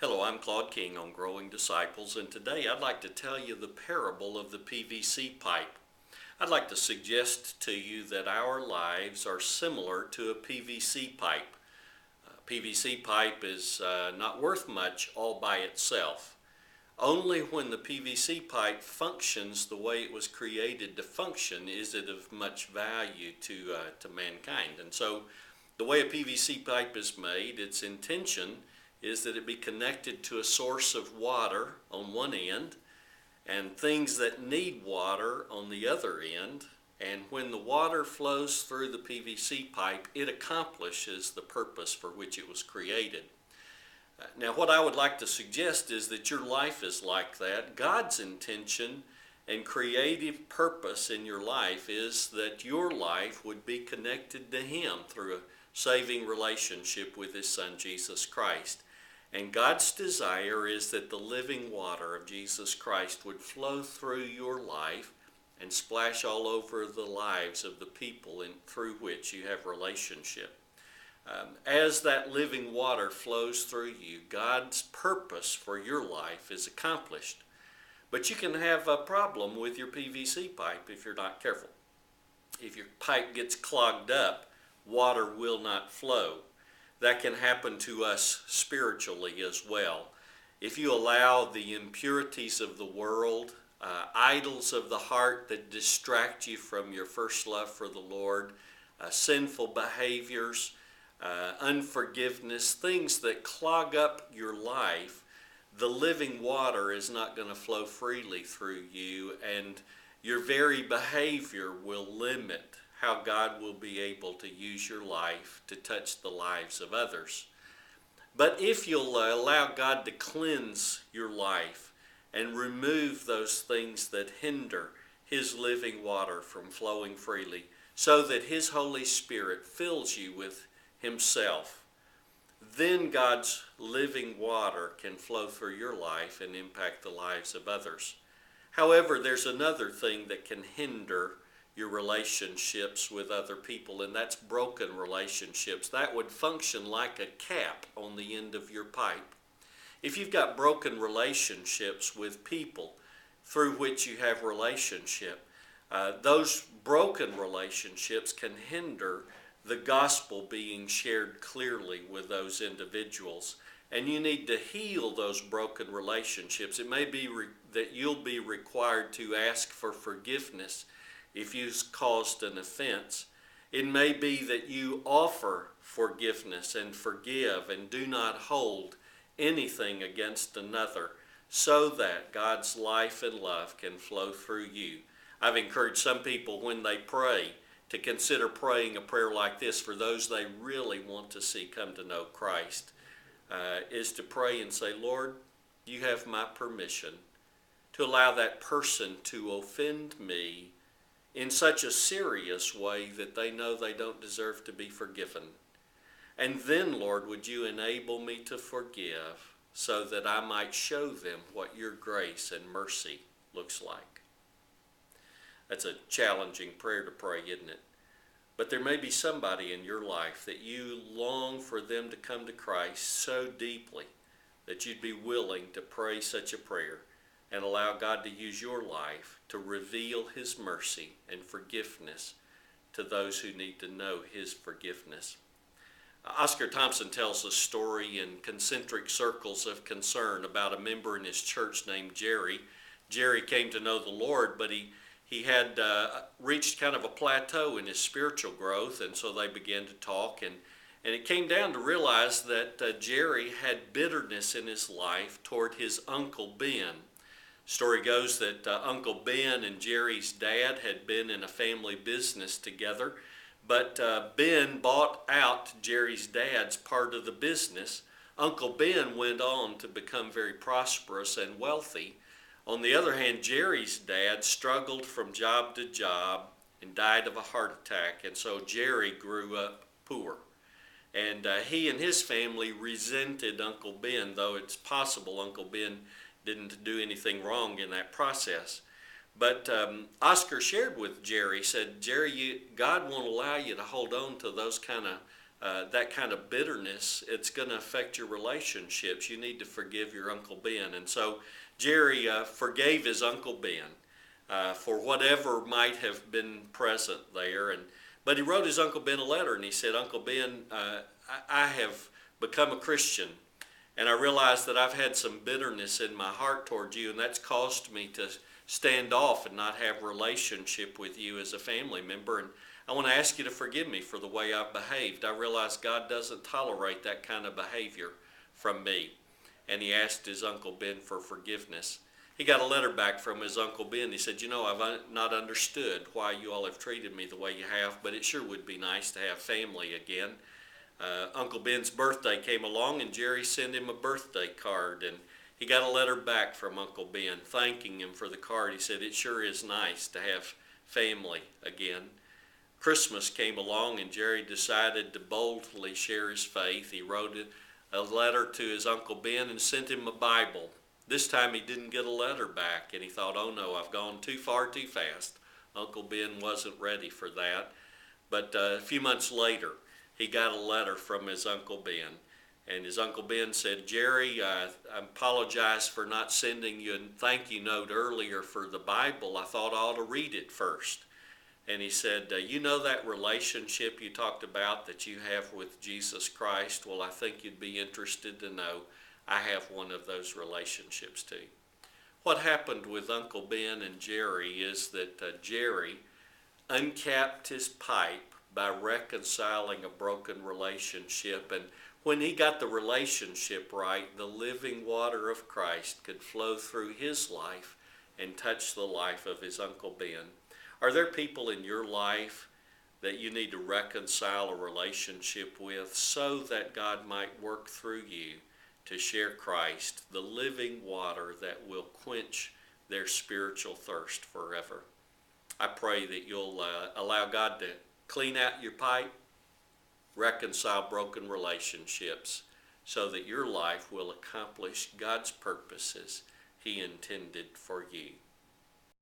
Hello, I'm Claude King on Growing Disciples, and today I'd like to tell you the parable of the PVC pipe. I'd like to suggest to you that our lives are similar to a PVC pipe. PVC pipe is not worth much all by itself. Only when the PVC pipe functions the way it was created to function is it of much value to mankind. And so the way a PVC pipe is made, its intention is that it be connected to a source of water on one end and things that need water on the other end. And when the water flows through the PVC pipe, it accomplishes the purpose for which it was created. Now, what I would like to suggest is that your life is like that. God's intention and creative purpose in your life is that your life would be connected to Him through a saving relationship with His Son, Jesus Christ. And God's desire is that the living water of Jesus Christ would flow through your life and splash all over the lives of the people through which you have relationship. As that living water flows through you, God's purpose for your life is accomplished. But you can have a problem with your PVC pipe if you're not careful. If your pipe gets clogged up, water will not flow. That can happen to us spiritually as well. If you allow the impurities of the world, idols of the heart that distract you from your first love for the Lord, sinful behaviors, unforgiveness, things that clog up your life, the living water is not going to flow freely through you, and your very behavior will limit how God will be able to use your life to touch the lives of others. But if you'll allow God to cleanse your life and remove those things that hinder His living water from flowing freely, so that His Holy Spirit fills you with Himself, then God's living water can flow through your life and impact the lives of others. However, there's another thing that can hinder your relationships with other people, and that's broken relationships. That would function like a cap on the end of your pipe. If you've got broken relationships with people through which you have relationship, those broken relationships can hinder the gospel being shared clearly with those individuals. And you need to heal those broken relationships. It may be that you'll be required to ask for forgiveness if you've caused an offense. It may be that you offer forgiveness and forgive and do not hold anything against another, so that God's life and love can flow through you. I've encouraged some people when they pray to consider praying a prayer like this for those they really want to see come to know Christ, is to pray and say, Lord, you have my permission to allow that person to offend me in such a serious way that they know they don't deserve to be forgiven. And then, Lord, would you enable me to forgive so that I might show them what your grace and mercy looks like. That's a challenging prayer to pray, isn't it? But there may be somebody in your life that you long for them to come to Christ so deeply that you'd be willing to pray such a prayer and allow God to use your life to reveal His mercy and forgiveness to those who need to know His forgiveness. Oscar Thompson tells a story in Concentric Circles of Concern about a member in his church named Jerry. Jerry came to know the Lord, but he had reached kind of a plateau in his spiritual growth, and so they began to talk, and it came down to realize that Jerry had bitterness in his life toward his Uncle Ben. Story goes that Uncle Ben and Jerry's dad had been in a family business together, but Ben bought out Jerry's dad's part of the business. Uncle Ben went on to become very prosperous and wealthy. On the other hand, Jerry's dad struggled from job to job and died of a heart attack, and so Jerry grew up poor. And he and his family resented Uncle Ben, though it's possible Uncle Ben didn't do anything wrong in that process. But Oscar shared with Jerry, said, Jerry, God won't allow you to hold on to those kind of that kind of bitterness, it's going to affect your relationships. You need to forgive your Uncle Ben. And so Jerry forgave his Uncle Ben for whatever might have been present there. But he wrote his Uncle Ben a letter, and he said, Uncle Ben, I have become a Christian, and I realize that I've had some bitterness in my heart toward you, and that's caused me to stand off and not have a relationship with you as a family member. And I want to ask you to forgive me for the way I've behaved. I realize God doesn't tolerate that kind of behavior from me. And he asked his Uncle Ben for forgiveness. He got a letter back from his Uncle Ben. He said, I've not understood why you all have treated me the way you have, but it sure would be nice to have family again. Uncle Ben's birthday came along, and Jerry sent him a birthday card, and he got a letter back from Uncle Ben thanking him for the card. He said, it sure is nice to have family again. Christmas came along, and Jerry decided to boldly share his faith. He wrote a letter to his Uncle Ben and sent him a Bible. This time he didn't get a letter back, and he thought, oh no, I've gone too far too fast. Uncle Ben wasn't ready for that. But a few months later, he got a letter from his Uncle Ben. And his Uncle Ben said, Jerry, I apologize for not sending you a thank you note earlier for the Bible. I thought I ought to read it first. And he said, that relationship you talked about that you have with Jesus Christ? Well, I think you'd be interested to know I have one of those relationships too. What happened with Uncle Ben and Jerry is that Jerry uncapped his pipe by reconciling a broken relationship. And when he got the relationship right, the living water of Christ could flow through his life and touch the life of his Uncle Ben. Are there people in your life that you need to reconcile a relationship with so that God might work through you to share Christ, the living water that will quench their spiritual thirst forever? I pray that you'll allow God to clean out your pipe, reconcile broken relationships, so that your life will accomplish God's purposes He intended for you.